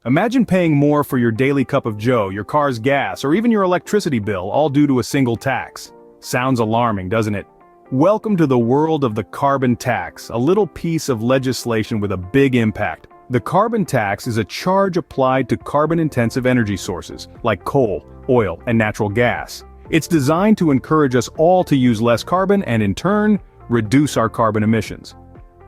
Imagine paying more for your daily cup of joe, your car's gas, or even your electricity bill, all due to a single tax. Sounds alarming, doesn't it? Welcome to the world of the carbon tax, a little piece of legislation with a big impact. The carbon tax is a charge applied to carbon-intensive energy sources, like coal, oil, and natural gas. It's designed to encourage us all to use less carbon and, in turn, reduce our carbon emissions.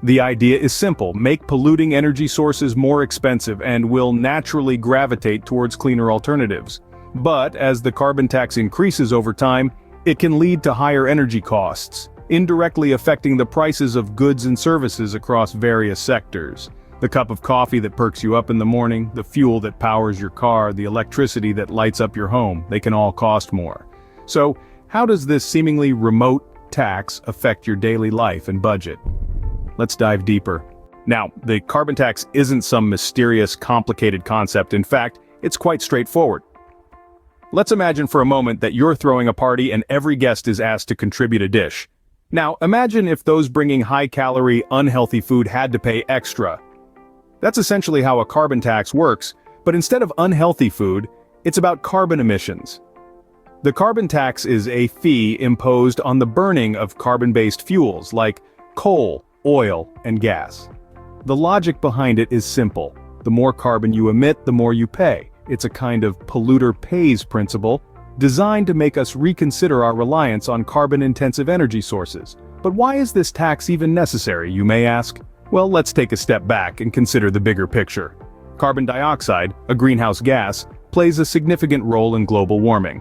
The idea is simple: make polluting energy sources more expensive and will naturally gravitate towards cleaner alternatives. But as the carbon tax increases over time, it can lead to higher energy costs, indirectly affecting the prices of goods and services across various sectors. The cup of coffee that perks you up in the morning, the fuel that powers your car, the electricity that lights up your home, they can all cost more. So, how does this seemingly remote tax affect your daily life and budget? Let's dive deeper. Now, the carbon tax isn't some mysterious, complicated concept. In fact, it's quite straightforward. Let's imagine for a moment that you're throwing a party and every guest is asked to contribute a dish. Now, imagine if those bringing high-calorie, unhealthy food had to pay extra. That's essentially how a carbon tax works, but instead of unhealthy food, it's about carbon emissions. The carbon tax is a fee imposed on the burning of carbon-based fuels like coal, oil, and gas. The logic behind it is simple. The more carbon you emit, the more you pay. It's a kind of polluter pays principle, designed to make us reconsider our reliance on carbon-intensive energy sources. But why is this tax even necessary, you may ask? Well, let's take a step back and consider the bigger picture. Carbon dioxide, a greenhouse gas, plays a significant role in global warming.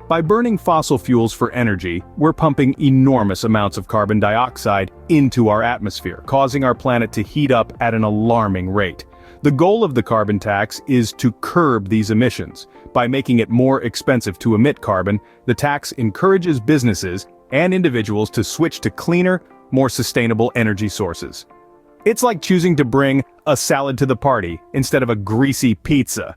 By burning fossil fuels for energy, we're pumping enormous amounts of carbon dioxide into our atmosphere, causing our planet to heat up at an alarming rate. The goal of the carbon tax is to curb these emissions. By making it more expensive to emit carbon, the tax encourages businesses and individuals to switch to cleaner, more sustainable energy sources. It's like choosing to bring a salad to the party instead of a greasy pizza.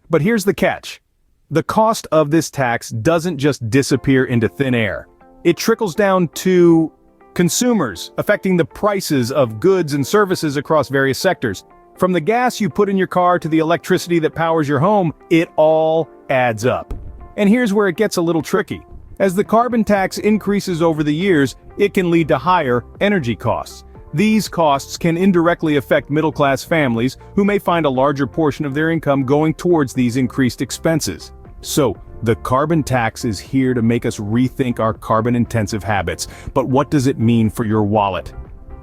But here's the catch. The cost of this tax doesn't just disappear into thin air. It trickles down to consumers, affecting the prices of goods and services across various sectors. From the gas you put in your car to the electricity that powers your home, it all adds up. And here's where it gets a little tricky. As the carbon tax increases over the years, it can lead to higher energy costs. These costs can indirectly affect middle-class families who may find a larger portion of their income going towards these increased expenses. So, the carbon tax is here to make us rethink our carbon-intensive habits. But what does it mean for your wallet?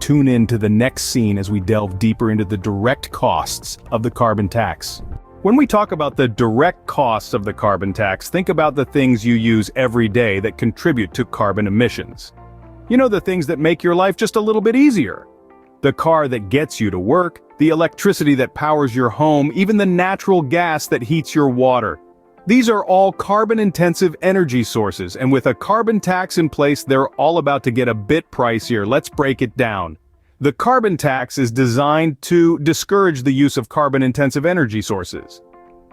Tune in to the next scene as we delve deeper into the direct costs of the carbon tax. When we talk about the direct costs of the carbon tax, think about the things you use every day that contribute to carbon emissions. You know, the things that make your life just a little bit easier. The car that gets you to work, the electricity that powers your home, even the natural gas that heats your water. These are all carbon-intensive energy sources, and with a carbon tax in place, they're all about to get a bit pricier. Let's break it down. The carbon tax is designed to discourage the use of carbon-intensive energy sources.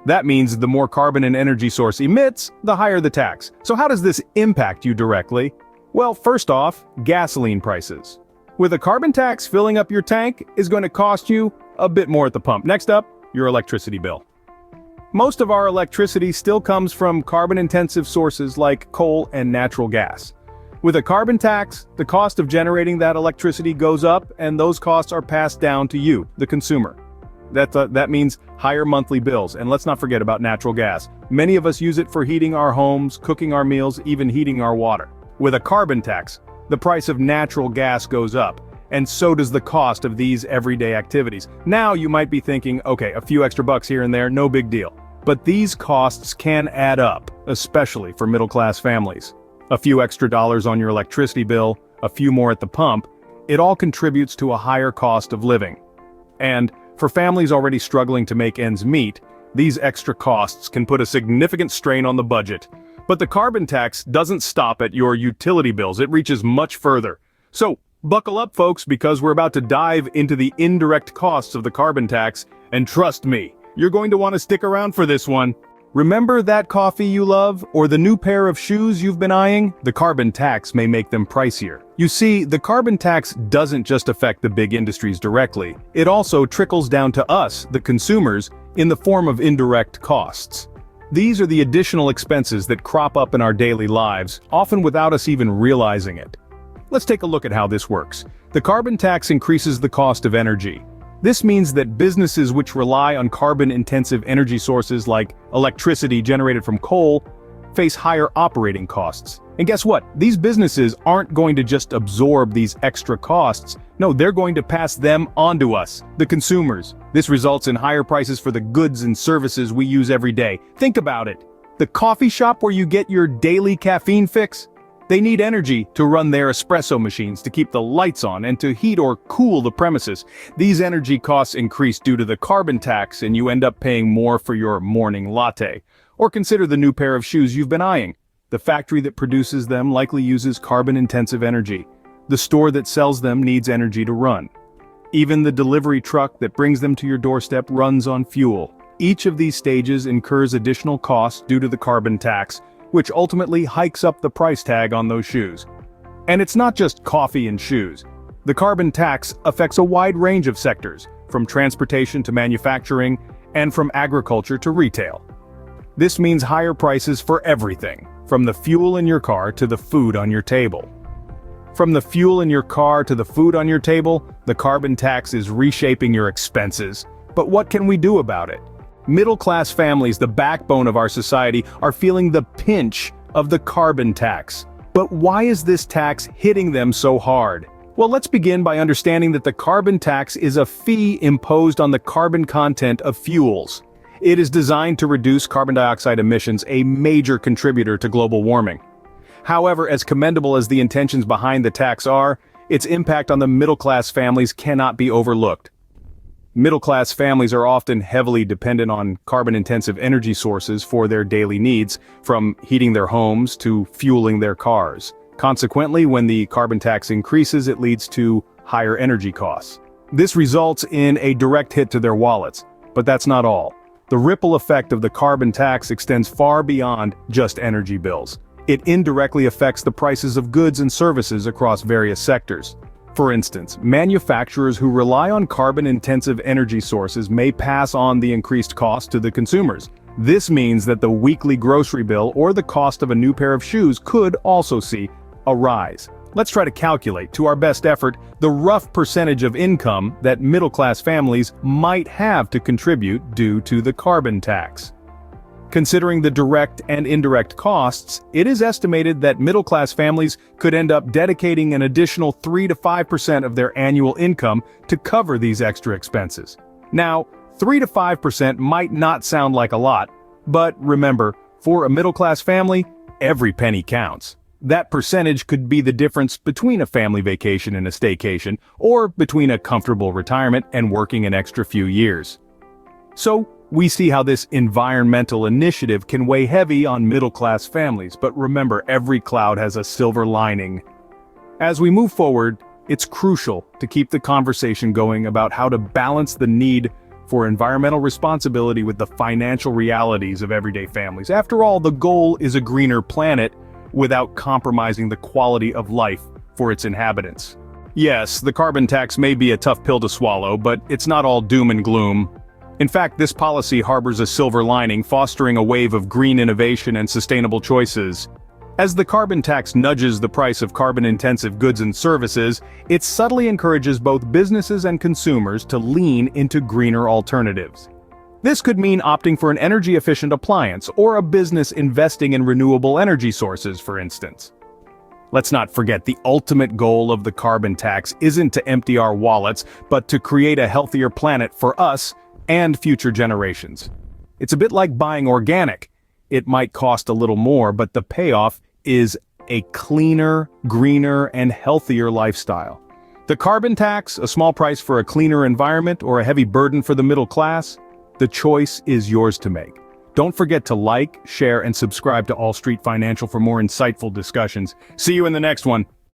That means the more carbon an energy source emits, the higher the tax. So how does this impact you directly? Well, first off, gasoline prices. With a carbon tax, filling up your tank is going to cost you a bit more at the pump. Next up, your electricity bill. Most of our electricity still comes from carbon-intensive sources like coal and natural gas. With a carbon tax, the cost of generating that electricity goes up, and those costs are passed down to you, the consumer. That means higher monthly bills, and let's not forget about natural gas. Many of us use it for heating our homes, cooking our meals, even heating our water. With a carbon tax, the price of natural gas goes up, and so does the cost of these everyday activities. Now you might be thinking, okay, a few extra bucks here and there, no big deal. But these costs can add up, especially for middle-class families. A few extra dollars on your electricity bill, a few more at the pump, it all contributes to a higher cost of living. And for families already struggling to make ends meet, these extra costs can put a significant strain on the budget. But the carbon tax doesn't stop at your utility bills, it reaches much further. So, buckle up folks, because we're about to dive into the indirect costs of the carbon tax, and trust me, you're going to want to stick around for this one. Remember that coffee you love, or the new pair of shoes you've been eyeing? The carbon tax may make them pricier. You see, the carbon tax doesn't just affect the big industries directly. It also trickles down to us, the consumers, in the form of indirect costs. These are the additional expenses that crop up in our daily lives, often without us even realizing it. Let's take a look at how this works. The carbon tax increases the cost of energy. This means that businesses which rely on carbon-intensive energy sources like electricity generated from coal face higher operating costs. And guess what? These businesses aren't going to just absorb these extra costs. No, they're going to pass them on to us, the consumers. This results in higher prices for the goods and services we use every day. Think about it. The coffee shop where you get your daily caffeine fix? They need energy to run their espresso machines, to keep the lights on, and to heat or cool the premises. These energy costs increase due to the carbon tax, and you end up paying more for your morning latte. Or consider the new pair of shoes you've been eyeing. The factory that produces them likely uses carbon-intensive energy. The store that sells them needs energy to run. Even the delivery truck that brings them to your doorstep runs on fuel. Each of these stages incurs additional costs due to the carbon tax, which ultimately hikes up the price tag on those shoes. And it's not just coffee and shoes. The carbon tax affects a wide range of sectors, from transportation to manufacturing, and from agriculture to retail. This means higher prices for everything, from the fuel in your car to the food on your table. From the fuel in your car to the food on your table, the carbon tax is reshaping your expenses. But what can we do about it? Middle-class families, the backbone of our society, are feeling the pinch of the carbon tax. But why is this tax hitting them so hard? Well, let's begin by understanding that the carbon tax is a fee imposed on the carbon content of fuels. It is designed to reduce carbon dioxide emissions, a major contributor to global warming. However, as commendable as the intentions behind the tax are, its impact on the middle-class families cannot be overlooked. Middle-class families are often heavily dependent on carbon-intensive energy sources for their daily needs, from heating their homes to fueling their cars. Consequently, when the carbon tax increases, it leads to higher energy costs. This results in a direct hit to their wallets. But that's not all. The ripple effect of the carbon tax extends far beyond just energy bills. It indirectly affects the prices of goods and services across various sectors. For instance, manufacturers who rely on carbon-intensive energy sources may pass on the increased cost to the consumers. This means that the weekly grocery bill or the cost of a new pair of shoes could also see a rise. Let's try to calculate, to our best effort, the rough percentage of income that middle-class families might have to contribute due to the carbon tax. Considering the direct and indirect costs, it is estimated that middle-class families could end up dedicating an additional 3 to 5% of their annual income to cover these extra expenses. Now, 3 to 5% might not sound like a lot, but remember, for a middle-class family, every penny counts. That percentage could be the difference between a family vacation and a staycation, or between a comfortable retirement and working an extra few years. So, we see how this environmental initiative can weigh heavy on middle-class families, but remember, every cloud has a silver lining. As we move forward, it's crucial to keep the conversation going about how to balance the need for environmental responsibility with the financial realities of everyday families. After all, the goal is a greener planet without compromising the quality of life for its inhabitants. Yes, the carbon tax may be a tough pill to swallow, but it's not all doom and gloom. In fact, this policy harbors a silver lining, fostering a wave of green innovation and sustainable choices. As the carbon tax nudges the price of carbon-intensive goods and services, it subtly encourages both businesses and consumers to lean into greener alternatives. This could mean opting for an energy-efficient appliance or a business investing in renewable energy sources, for instance. Let's not forget, the ultimate goal of the carbon tax isn't to empty our wallets, but to create a healthier planet for us and future generations. It's a bit like buying organic. It might cost a little more, but the payoff is a cleaner, greener, and healthier lifestyle. The carbon tax, a small price for a cleaner environment, or a heavy burden for the middle class? The choice is yours to make. Don't forget to like, share, and subscribe to All Street Financial for more insightful discussions. See you in the next one.